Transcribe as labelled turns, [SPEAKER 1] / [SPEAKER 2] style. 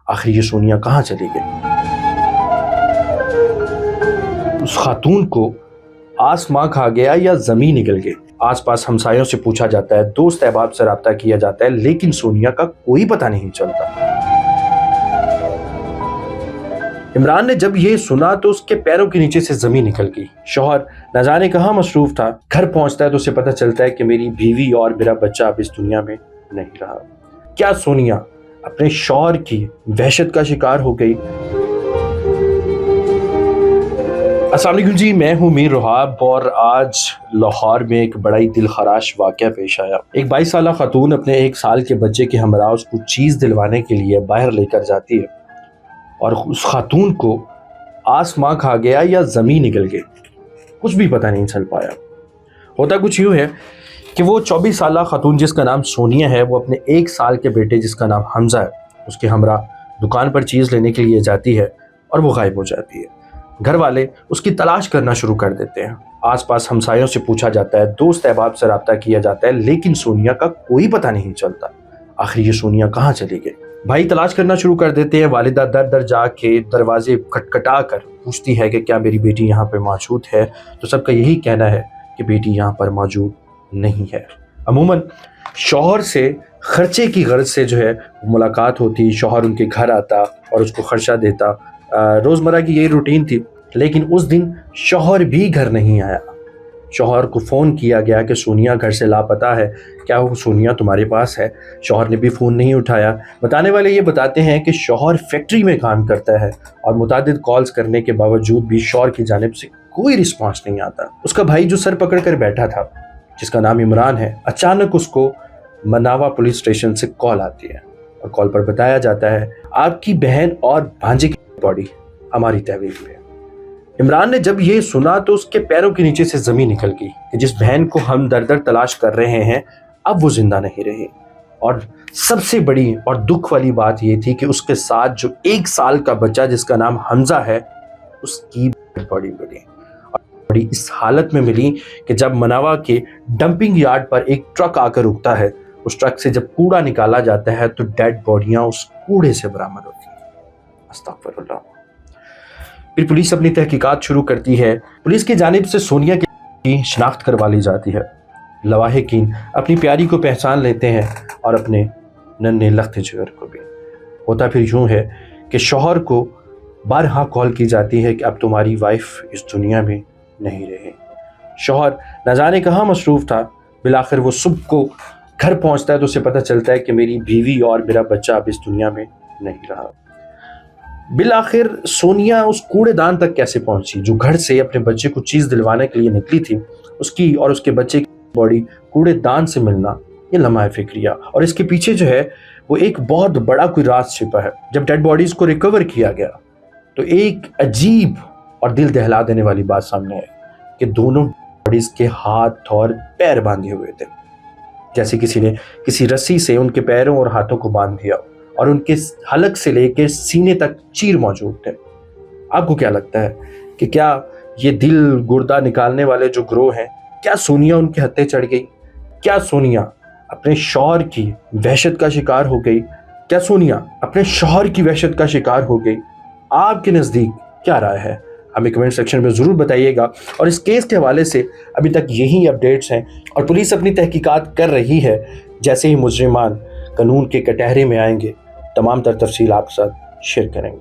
[SPEAKER 1] आखिर ये सोनिया कहाँ चली गई। उस खातून को आसमां खा गया या जमीन निकल गई। आसपास हमसायों से पूछा जाता है, दोस्त अहबाब से राब्ता किया जाता है, लेकिन सोनिया का कोई पता नहीं चलता। इमरान ने जब ये सुना तो उसके पैरों के नीचे से जमीन निकल गई। शौहर न जाने कहाँ मसरूफ था। घर पहुंचता है तो उसे पता चलता है कि मेरी बीवी और मेरा बच्चा अब इस दुनिया में नहीं रहा। क्या सोनिया अपने शौहर की वहशत का शिकार हो गई? अस्सलाम वालेकुम जी, मैं हूँ मीर रुहाब और आज लाहौर में एक बड़ा ही दिल खराश वाक़या पेश आया। एक 22 साला खातून अपने 1 साल के बच्चे के हमरा उसको चीज़ दिलवाने के लिए बाहर लेकर जाती है और उस खातून को आसमां खा गया या ज़मीन निकल गई, कुछ भी पता नहीं चल पाया। होता कुछ यूँ है कि वो 24 साला खातून जिसका नाम सोनिया है, वो अपने 1 साल के बेटे जिसका नाम हमज़ा है, उसके हमरा दुकान पर चीज़ लेने के लिए जाती है और वो गायब हो जाती है। घर वाले उसकी तलाश करना शुरू कर देते हैं। आसपास हमसायों से पूछा जाता है, दोस्त अहबाब से राब्ता किया जाता है, लेकिन सोनिया का कोई पता नहीं चलता। आखिर ये सोनिया कहाँ चली गई। भाई तलाश करना शुरू कर देते हैं। वालिदा दर दर जाके दरवाजे खटखटा कर पूछती है कि क्या मेरी बेटी यहाँ पे मौजूद है, तो सबका यही कहना है कि बेटी यहाँ पर मौजूद नहीं है। अमूमन शौहर से खर्चे की गर्ज से जो है मुलाकात होती, शौहर उनके घर आता और उसको खर्चा देता। रोज़मर्रा की यही रूटीन थी, लेकिन उस दिन शौहर भी घर नहीं आया। शौहर को फ़ोन किया गया कि सोनिया घर से लापता है, क्या वो सोनिया तुम्हारे पास है? शौहर ने भी फ़ोन नहीं उठाया। बताने वाले ये बताते हैं कि शौहर फैक्ट्री में काम करता है और मुतादिद कॉल्स करने के बावजूद भी शौहर की जानिब से कोई रिस्पॉन्स नहीं आता। उसका भाई जो सर पकड़ कर बैठा था, जिसका नाम इमरान है, अचानक उसको मनावा पुलिस स्टेशन से कॉल आती है और कॉल पर बताया जाता है, आपकी बहन और भांजे की बॉडी हमारी तहवील में है। इमरान ने जब ये सुना तो उसके पैरों के नीचे से जमीन निकल गई कि जिस बहन को हम दर दर तलाश कर रहे हैं अब वो जिंदा नहीं रही। और सबसे बड़ी और दुख वाली बात ये थी कि उसके साथ जो 1 साल का बच्चा जिसका नाम हमजा है, उसकी बॉडी मिली। और बड़ी इस हालत में मिली कि जब मनावा के डंपिंग यार्ड पर एक ट्रक आकर रुकता है, उस ट्रक से जब कूड़ा निकाला जाता है तो डेड बॉडियां उस कूड़े से बरामद होती हैं। अस्तगफिरुल्लाह। फिर पुलिस अपनी तहकीकात शुरू करती है। पुलिस की जानिब से सोनिया की शनाख्त करवा ली जाती है। लवाहिकीन अपनी प्यारी को पहचान लेते हैं और अपने नन्हे लख्त जिगर को भी। होता फिर यूँ है कि शौहर को बारहा कॉल की जाती है कि अब तुम्हारी वाइफ इस दुनिया में नहीं रहे। शौहर न जाने कहाँ मसरूफ था। बिलाखिर वो सुबह को घर पहुँचता है तो उसे पता चलता है कि मेरी बीवी और मेरा बच्चा अब इस दुनिया में नहीं रहा। बिलाखिर सोनिया उस कूड़ेदान तक कैसे पहुंची जो घर से अपने बच्चे को चीज़ दिलवाने के लिए निकली थी। उसकी और उसके बच्चे की बॉडी कूड़ेदान से मिलना, ये लम्हा फिक्रिया और इसके पीछे जो है वो एक बहुत बड़ा कोई राज छिपा है। जब डेड बॉडीज़ को रिकवर किया गया तो एक अजीब और दिल दहला देने वाली बात सामने आई कि दोनों बॉडीज़ के हाथ और पैर बांधे हुए थे, जैसे किसी ने किसी रस्सी से उनके पैरों और हाथों को बांध दिया और उनके हलक से लेकर सीने तक चीर मौजूद थे। आपको क्या लगता है कि क्या ये दिल गुर्दा निकालने वाले जो ग्रोह हैं, क्या सोनिया उनके हत्थे चढ़ गई? क्या सोनिया अपने शौहर की वहशत का शिकार हो गई? क्या सोनिया अपने शौहर की वहशत का शिकार हो गई? आपके नज़दीक क्या राय है, हमें कमेंट सेक्शन में ज़रूर बताइएगा। और इस केस के हवाले से अभी तक यही अपडेट्स हैं और पुलिस अपनी तहकीकात कर रही है। जैसे ही मुजरिमान कानून के कटहरे में आएंगे तमाम तर तफसील आपके साथ शेयर करेंगे।